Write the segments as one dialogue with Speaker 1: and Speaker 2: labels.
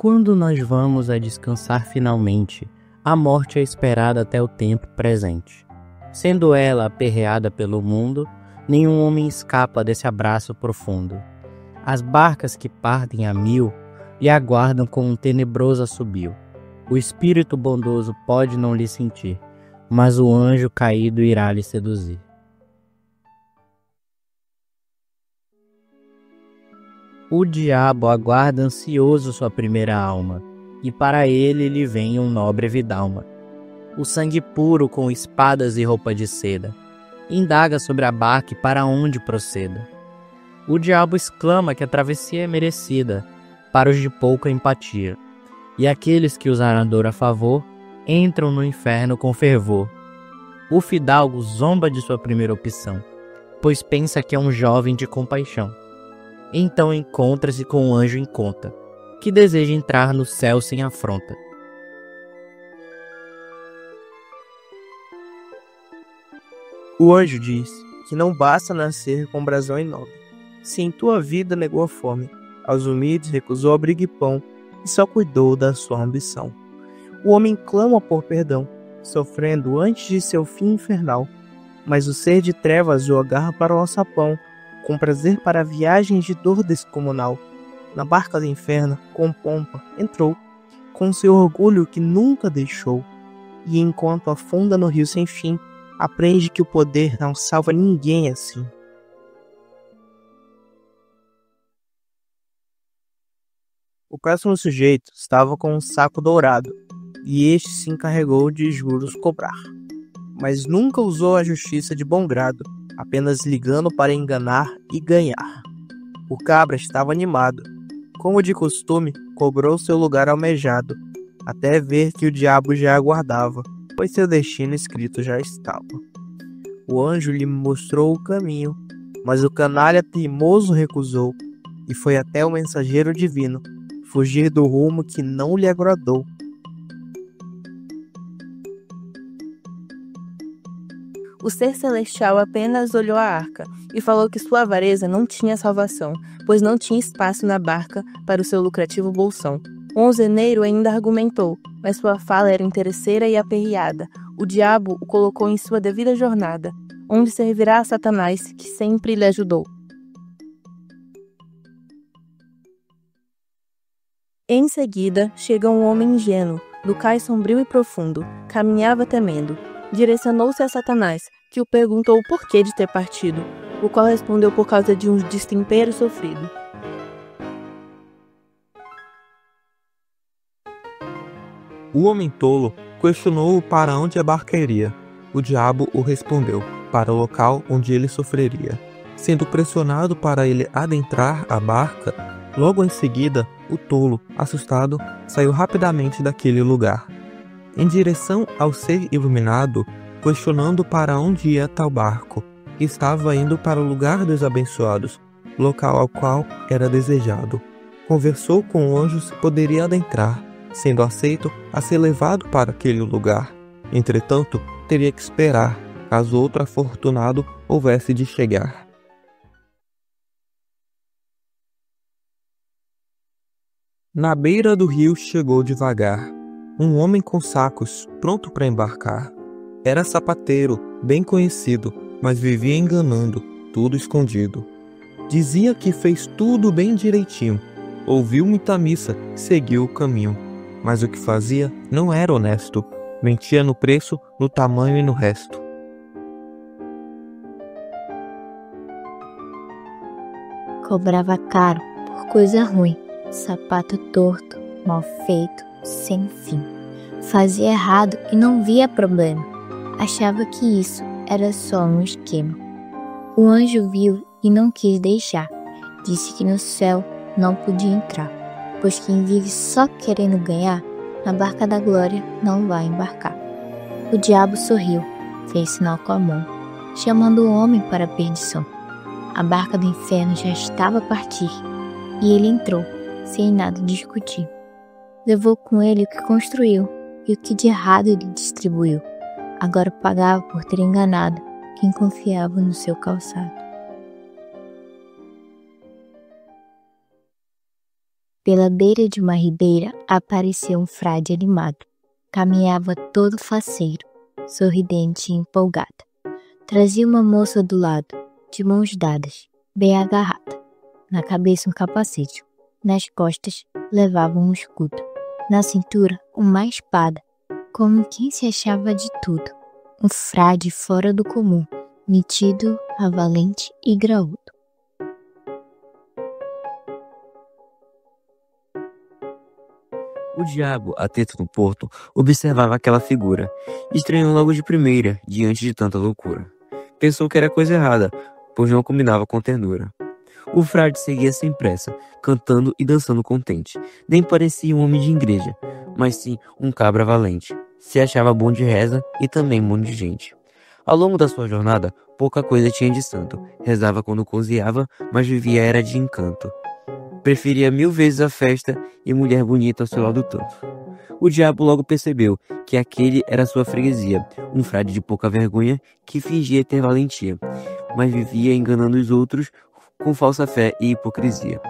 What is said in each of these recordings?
Speaker 1: quando nós vamos a descansar finalmente, a morte é esperada até o tempo presente. Sendo ela aperreada pelo mundo, nenhum homem escapa desse abraço profundo. As barcas que partem a mil lhe aguardam com um tenebroso assobio. O espírito bondoso pode não lhe sentir, mas o anjo caído irá lhe seduzir. O diabo aguarda ansioso sua primeira alma, e para ele lhe vem um nobre vidalma. O sangue puro com espadas e roupa de seda, indaga sobre a barca e para onde proceda. O diabo exclama que a travessia é merecida, para os de pouca empatia, e aqueles que usaram a dor a favor, entram no inferno com fervor. O fidalgo zomba de sua primeira opção, pois pensa que é um jovem de compaixão. Então encontra-se com um anjo em conta, que deseja entrar no céu sem afronta.
Speaker 2: O anjo diz que não basta nascer com brasão e nome. Se em tua vida negou a fome, aos humildes recusou abrigo e pão, e só cuidou da sua ambição. O homem clama por perdão, sofrendo antes de seu fim infernal, mas o ser de trevas o agarra para o alçapão, com prazer para viagens de dor descomunal. Na barca do inferno, com pompa, entrou, com seu orgulho que nunca deixou, e enquanto afunda no rio sem fim, aprende que o poder não salva ninguém assim. O próximo sujeito estava com um saco dourado, e este se encarregou de juros cobrar. Mas nunca usou a justiça de bom grado, apenas ligando para enganar e ganhar. O cabra estava animado. Como de costume, cobrou seu lugar almejado, até ver que o diabo já aguardava, pois seu destino escrito já estava. O anjo lhe mostrou o caminho, mas o canalha teimoso recusou, e foi até o mensageiro divino, fugir do rumo que não lhe agradou.
Speaker 3: O ser celestial apenas olhou a arca e falou que sua avareza não tinha salvação, pois não tinha espaço na barca para o seu lucrativo bolsão. O onzeneiro ainda argumentou, mas sua fala era interesseira e aperreada. O diabo o colocou em sua devida jornada, onde servirá a Satanás, que sempre lhe ajudou. Em seguida, chega um homem ingênuo, do cais sombrio e profundo, caminhava temendo. Direcionou-se a Satanás, que o perguntou o porquê de ter partido, o qual respondeu por causa de um destempero sofrido.
Speaker 4: O homem tolo questionou-o para onde a barca iria. O diabo o respondeu, para o local onde ele sofreria. Sendo pressionado para ele adentrar a barca, logo em seguida, o tolo, assustado, saiu rapidamente daquele lugar, em direção ao ser iluminado, questionando para onde ia tal barco, que estava indo para o lugar dos abençoados, local ao qual era desejado. Conversou com o anjo se poderia adentrar, sendo aceito a ser levado para aquele lugar. Entretanto, teria que esperar, caso outro afortunado houvesse de chegar. Na beira do rio chegou devagar um homem com sacos, pronto para embarcar. Era sapateiro, bem conhecido, mas vivia enganando, tudo escondido. Dizia que fez tudo bem direitinho, ouviu muita missa, seguiu o caminho. Mas o que fazia não era honesto, mentia no preço, no tamanho e no resto.
Speaker 5: Cobrava caro por coisa ruim, sapato torto, mal feito, sem fim. Fazia errado e não via problema. Achava que isso era só um esquema. O anjo viu e não quis deixar. Disse que no céu não podia entrar, pois quem vive só querendo ganhar, na barca da glória não vai embarcar. O diabo sorriu, fez sinal com a mão, chamando o homem para a perdição. A barca do inferno já estava a partir, e ele entrou, sem nada discutir. Levou com ele o que construiu, e o que de errado ele distribuiu. Agora pagava por ter enganado quem confiava no seu calçado. Pela beira de uma ribeira apareceu um frade animado. Caminhava todo faceiro, sorridente e empolgado. Trazia uma moça do lado, de mãos dadas, bem agarrada. Na cabeça um capacete, nas costas levava um escudo. Na cintura uma espada, como quem se achava de tudo. Um frade fora do comum, metido a valente e graúdo.
Speaker 6: O diabo, atento no porto, observava aquela figura. Estranhou logo de primeira, diante de tanta loucura. Pensou que era coisa errada, pois não combinava com ternura. O frade seguia sem pressa, cantando e dançando contente. Nem parecia um homem de igreja, mas sim um cabra valente. Se achava bom de reza e também bom de gente. Ao longo da sua jornada, pouca coisa tinha de santo. Rezava quando cozinhava, mas vivia era de encanto. Preferia 1000 vezes a festa e mulher bonita ao seu lado tanto. O diabo logo percebeu que aquele era sua freguesia, um frade de pouca vergonha que fingia ter valentia, mas vivia enganando os outros com falsa fé e hipocrisia.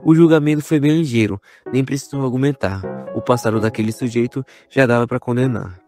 Speaker 6: O julgamento foi bem ligeiro, nem precisou argumentar. O passado daquele sujeito já dava para condenar.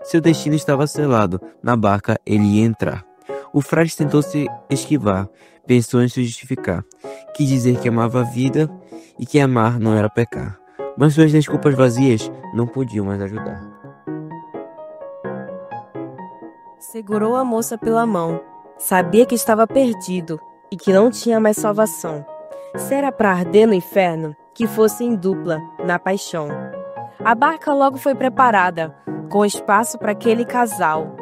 Speaker 6: Seu destino estava selado, na barca ele ia entrar. O frade tentou se esquivar, pensou em se justificar. Quis dizer que amava a vida e que amar não era pecar. Mas suas desculpas vazias não podiam mais ajudar.
Speaker 3: Segurou a moça pela mão. Sabia que estava perdido e que não tinha mais salvação. Se era para arder no inferno, que fosse em dupla, na paixão. A barca logo foi preparada, com espaço para aquele casal.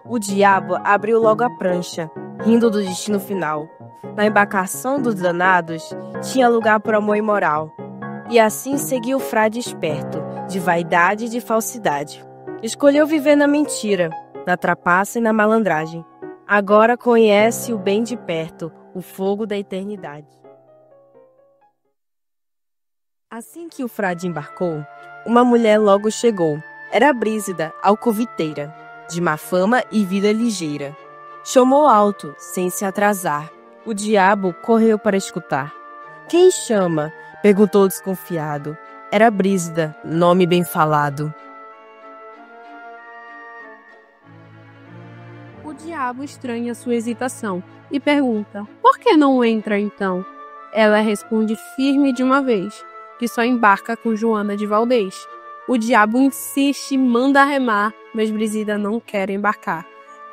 Speaker 3: O diabo abriu logo a prancha, rindo do destino final. Na embarcação dos danados, tinha lugar para amor imoral. E assim seguiu o frade esperto, de vaidade e de falsidade. Escolheu viver na mentira, na trapaça e na malandragem. Agora conhece o bem de perto, o fogo da eternidade. Assim que o frade embarcou, uma mulher logo chegou. Era Brísida, alcoviteira, de má fama e vida ligeira. Chamou alto, sem se atrasar. O diabo correu para escutar. Quem chama? Perguntou desconfiado. Era Brísida, nome bem falado.
Speaker 7: O diabo estranha sua hesitação e pergunta: por que não entra então? Ela responde firme de uma vez, que só embarca com Joana de Valdez. O diabo insiste e manda remar, mas Brísida não quer embarcar.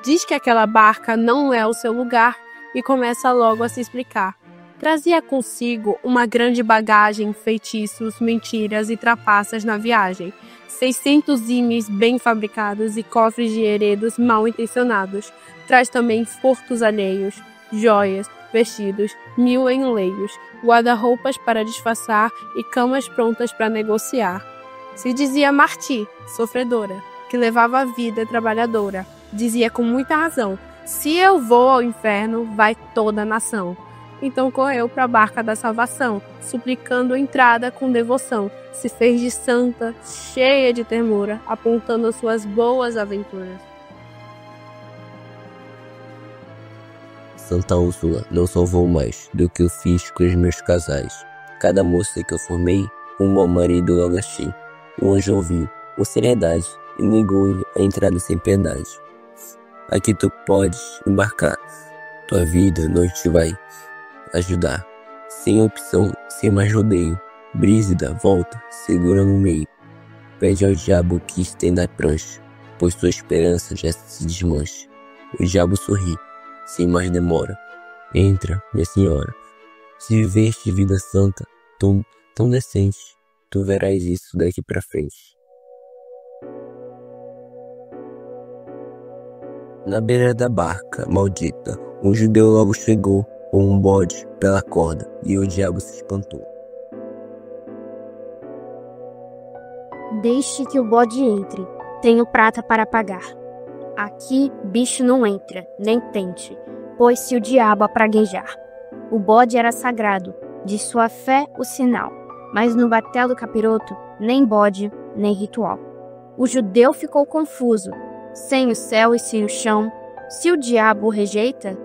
Speaker 7: Diz que aquela barca não é o seu lugar e começa logo a se explicar. Trazia consigo uma grande bagagem, feitiços, mentiras e trapaças na viagem, 600 ímãs bem fabricados e cofres de heredos mal intencionados. Traz também furtos alheios, joias, vestidos, 1000 enleios, guarda-roupas para disfarçar e camas prontas para negociar. Se dizia Marti, sofredora, que levava a vida trabalhadora. Dizia com muita razão: se eu vou ao inferno, vai toda a nação. Então correu para a barca da salvação, suplicando entrada com devoção. Se fez de santa, cheia de ternura, apontando as suas boas aventuras.
Speaker 8: Santa Úrsula não salvou mais do que eu fiz com os meus casais. Cada moça que eu formei, um bom marido logo achei. O anjo ouviu, com seriedade, e negou-lhe a entrada sem piedade. Aqui tu podes embarcar, tua vida não te vai ajudar. Sem opção, sem mais rodeio, Brísida volta, segura no meio. Pede ao diabo que estenda a prancha, pois sua esperança já se desmancha. O diabo sorri, sem mais demora. Entra, minha senhora. Se viveste vida santa, tão decente, tu verás isso daqui pra frente. Na beira da barca maldita, um judeu logo chegou com um bode pela corda, e o diabo se espantou.
Speaker 9: Deixe que o bode entre, tenho prata para pagar. Aqui bicho não entra, nem tente, pois se o diabo a praguejar. O bode era sagrado, de sua fé o sinal, mas no batel do capiroto, nem bode, nem ritual. O judeu ficou confuso, sem o céu e sem o chão. Se o diabo o rejeita,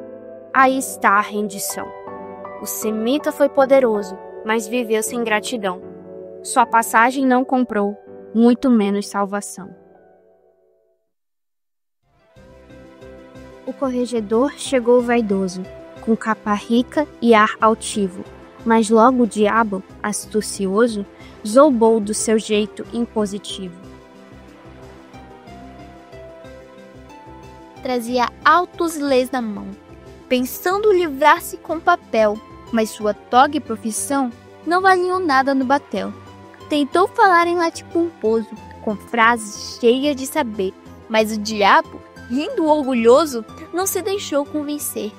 Speaker 9: aí está a rendição. O semita foi poderoso, mas viveu sem gratidão. Sua passagem não comprou, muito menos salvação. O corregedor chegou vaidoso, com capa rica e ar altivo, mas logo o diabo, astucioso, zombou do seu jeito impositivo.
Speaker 5: Trazia altos leis na mão, pensando livrar-se com papel, mas sua toga e profissão não valiam nada no batel. Tentou falar em latim pomposo, com frases cheias de saber, mas o diabo, rindo orgulhoso, não se deixou convencer.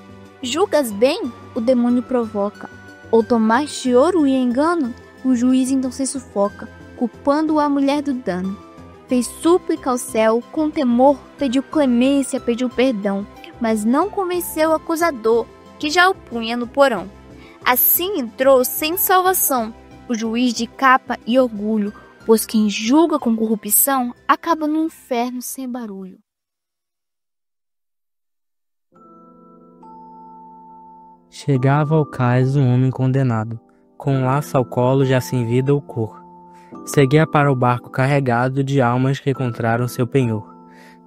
Speaker 5: Julgas bem? O demônio provoca. Ou tomaste ouro e engano? O juiz então se sufoca, culpando a mulher do dano. Fez súplica ao céu, com temor, pediu clemência, pediu perdão, mas não convenceu o acusador, que já o punha no porão. Assim entrou sem salvação o juiz de capa e orgulho, pois quem julga com corrupção acaba no inferno sem barulho.
Speaker 1: Chegava ao cais um homem condenado, com um laço ao colo já sem vida ou cor. Seguia para o barco carregado de almas que encontraram seu penhor.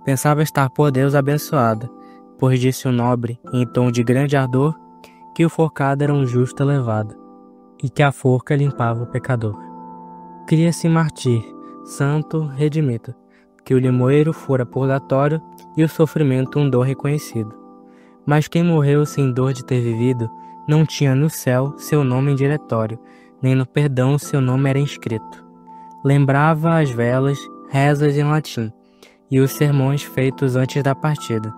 Speaker 1: Pensava estar por Deus abençoada, pois disse o nobre, em tom de grande ardor, que o forcado era um justo elevado, e que a forca limpava o pecador. Cria-se martir, santo, redimito, que o limoeiro fora purgatório e o sofrimento um dor reconhecido. Mas quem morreu sem dor de ter vivido, não tinha no céu seu nome em diretório, nem no perdão seu nome era inscrito. Lembrava as velas, rezas em latim, e os sermões feitos antes da partida.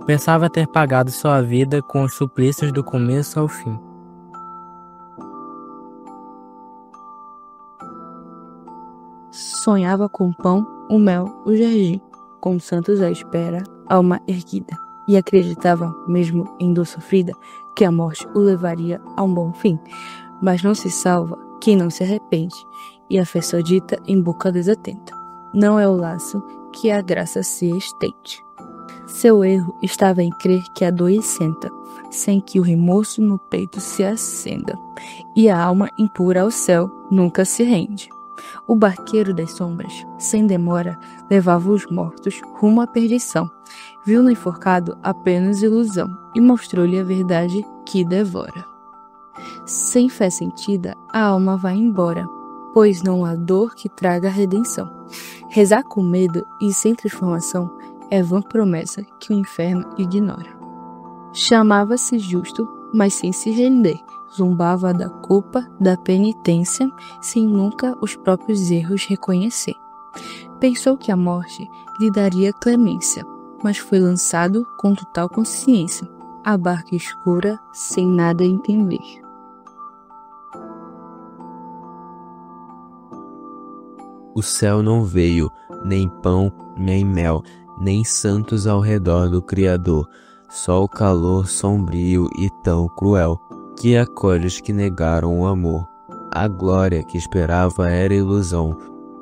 Speaker 1: Pensava ter pagado sua vida com os suplícios do começo ao fim.
Speaker 3: Sonhava com o pão, o mel, o jardim, com santos à espera, alma erguida. E acreditava, mesmo em dor sofrida, que a morte o levaria a um bom fim. Mas não se salva quem não se arrepende, e a fé só dita em boca desatenta. Não é o laço que a graça se estende. Seu erro estava em crer que a dor isenta, sem que o remorso no peito se acenda, e a alma impura ao céu nunca se rende. O barqueiro das sombras, sem demora, levava os mortos rumo à perdição. Viu no enforcado apenas ilusão e mostrou-lhe a verdade que devora. Sem fé sentida, a alma vai embora, pois não há dor que traga a redenção. Rezar com medo e sem transformação é vã promessa que o inferno ignora. Chamava-se justo, mas sem se render. Zombava da culpa, da penitência, sem nunca os próprios erros reconhecer. Pensou que a morte lhe daria clemência, mas foi lançado com total consciência, a barca escura, sem nada entender.
Speaker 8: O céu não veio, nem pão, nem mel, nem santos ao redor do Criador, só o calor sombrio e tão cruel, que acolhe os que negaram o amor. A glória que esperava era ilusão,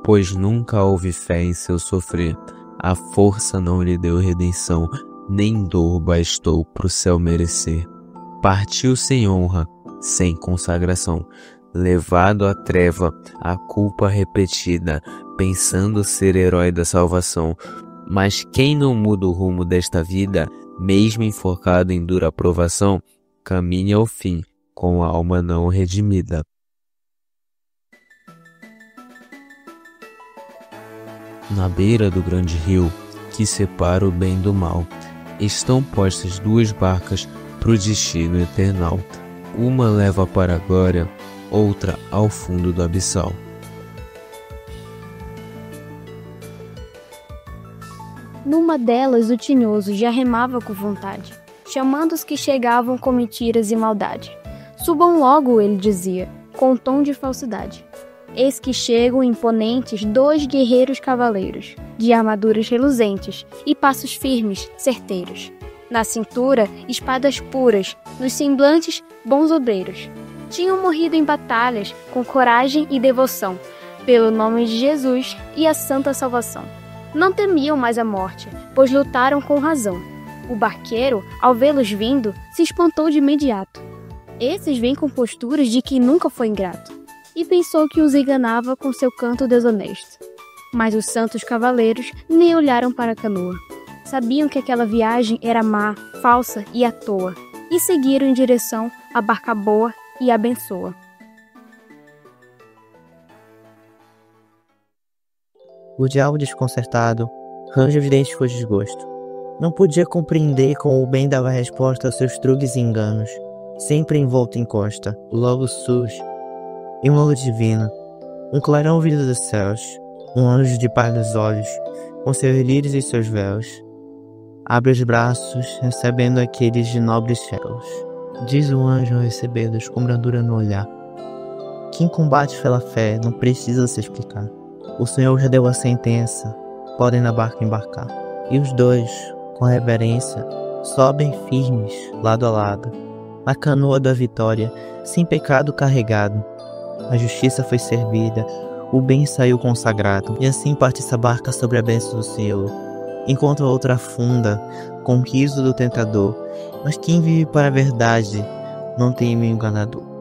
Speaker 8: pois nunca houve fé em seu sofrer. A força não lhe deu redenção, nem dor bastou pro céu merecer. Partiu sem honra, sem consagração, levado à treva, a culpa repetida, pensando ser herói da salvação. Mas quem não muda o rumo desta vida, mesmo enforcado em dura provação, caminha ao fim, com a alma não redimida. Na beira do grande rio, que separa o bem do mal, estão postas duas barcas pro destino eternal. Uma leva para a glória, outra ao fundo do abissal.
Speaker 9: Numa delas o tinhoso já remava com vontade, chamando os que chegavam com mentiras e maldade. Subam logo, ele dizia, com um tom de falsidade. Eis que chegam imponentes 2 guerreiros cavaleiros, de armaduras reluzentes e passos firmes, certeiros. Na cintura, espadas puras, nos semblantes, bons obreiros. Tinham morrido em batalhas com coragem e devoção, pelo nome de Jesus e a santa salvação. Não temiam mais a morte, pois lutaram com razão. O barqueiro, ao vê-los vindo, se espantou de imediato. Esses vêm com posturas de quem nunca foi ingrato. e pensou que os enganava com seu canto desonesto. Mas os santos cavaleiros nem olharam para a canoa. Sabiam que aquela viagem era má, falsa e à toa, e seguiram em direção à barca boa e abençoa.
Speaker 2: O diabo, desconcertado, ranja os dentes com desgosto. Não podia compreender como o bem dava resposta aos seus truques e enganos, sempre envolto em costa. Logo surge, em um olho divino, um clarão vindo dos céus, um anjo de paz nos olhos, com seus lírios e seus véus. Abre os braços, recebendo aqueles de nobres céus. Diz o anjo ao recebê-los com brandura no olhar. Quem combate pela fé não precisa se explicar. O Senhor já deu a sentença, podem na barca embarcar. E os dois, com reverência, sobem firmes, lado a lado, na canoa da vitória, sem pecado carregado. A justiça foi servida, o bem saiu consagrado, e assim parte essa barca sobre a bênção do Senhor, enquanto a outra afunda, com o riso do tentador. Mas quem vive para a verdade não teme o enganador.